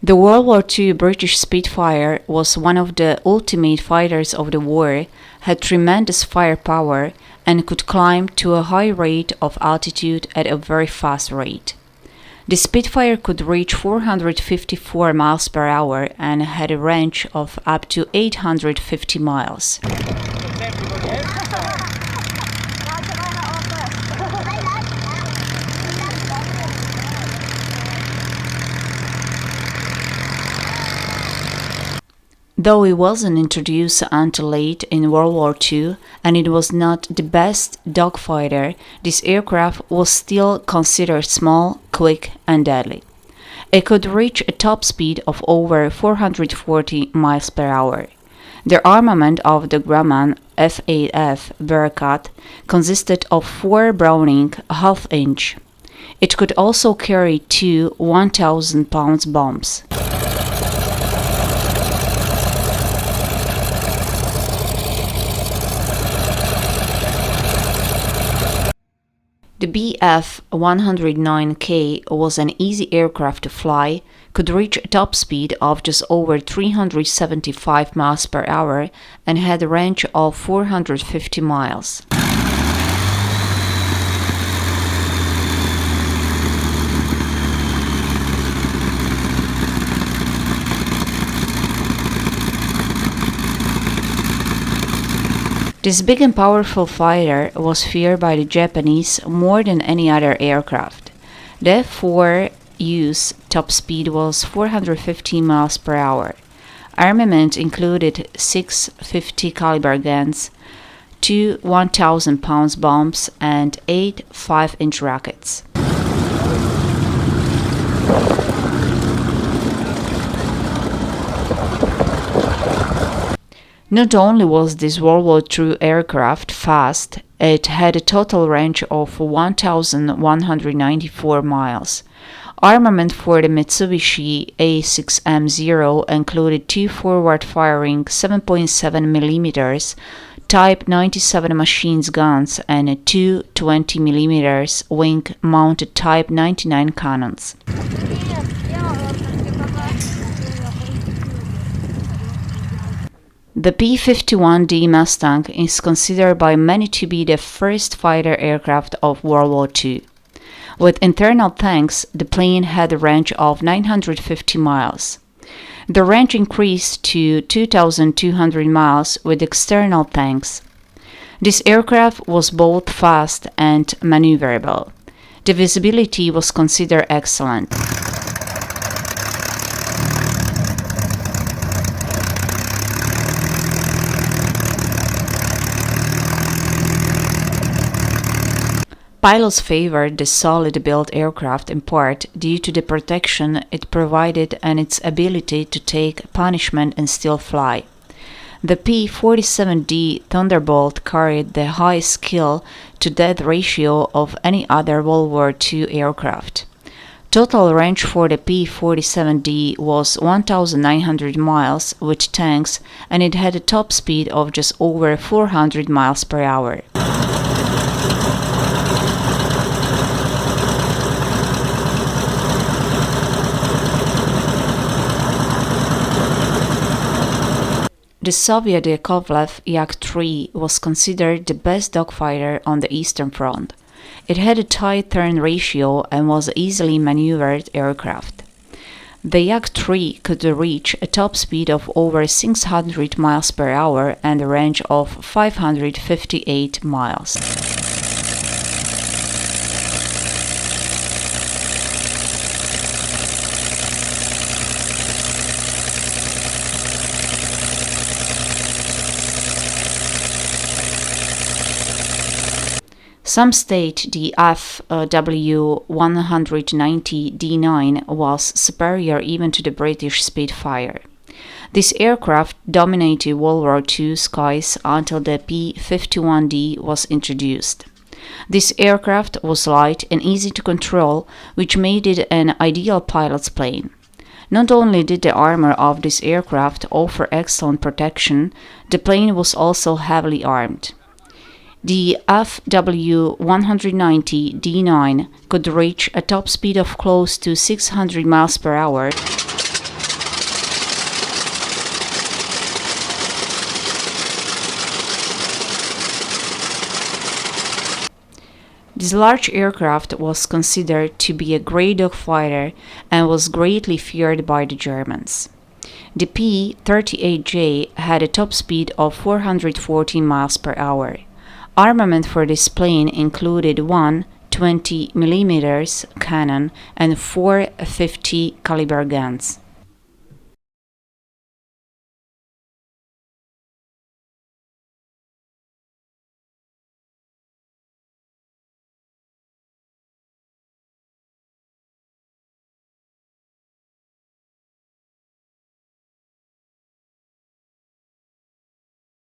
The World War II British Spitfire was one of the ultimate fighters of the war, had tremendous firepower, and could climb to a high rate of altitude at a very fast rate. The Spitfire could reach 454 miles per hour and had a range of up to 850 miles. Though it wasn't introduced until late in World War II and it was not the best dogfighter, this aircraft was still considered small, quick, and deadly. It could reach a top speed of over 440 miles per hour. The armament of the Grumman F-8F Bearcat consisted of 4 Browning half-inch. It could also carry 2 1,000-pound bombs. The Bf-109K was an easy aircraft to fly, could reach a top speed of just over 375 miles per hour, and had a range of 450 miles. This big and powerful fighter was feared by the Japanese more than any other aircraft. The F-4U's top speed was 450 miles per hour. Armament included 6 50 caliber guns, 2 1,000-pound bombs, and 8 5-inch rockets. Not only was this World War II aircraft fast, it had a total range of 1,194 miles. Armament for the Mitsubishi A6M0 included 2 forward-firing 7.7mm Type 97 machine guns and 2 20mm wing-mounted Type 99 cannons. The P-51D Mustang is considered by many to be the first fighter aircraft of World War II. With internal tanks, the plane had a range of 950 miles. The range increased to 2,200 miles with external tanks. This aircraft was both fast and maneuverable. The visibility was considered excellent. Pilots favored the solid-built aircraft in part due to the protection it provided and its ability to take punishment and still fly. The P-47D Thunderbolt carried the highest kill-to-death ratio of any other World War II aircraft. Total range for the P-47D was 1,900 miles with tanks, and it had a top speed of just over 400 miles per hour. The Soviet Yakovlev Yak-3 was considered the best dogfighter on the Eastern Front. It had a tight turn ratio and was an easily maneuvered aircraft. The Yak-3 could reach a top speed of over 600 miles per hour and a range of 558 miles. Some state the FW190D9 was superior even to the British Spitfire. This aircraft dominated World War II skies until the P-51D was introduced. This aircraft was light and easy to control, which made it an ideal pilot's plane. Not only did the armor of this aircraft offer excellent protection, the plane was also heavily armed. The FW190D9 could reach a top speed of close to 600 miles per hour This large aircraft was considered to be a grey dog fighter and was greatly feared by the Germans. The P-38J had a top speed of 414 miles per hour. Armament for this plane included one 20 mm cannon and four .50 caliber guns.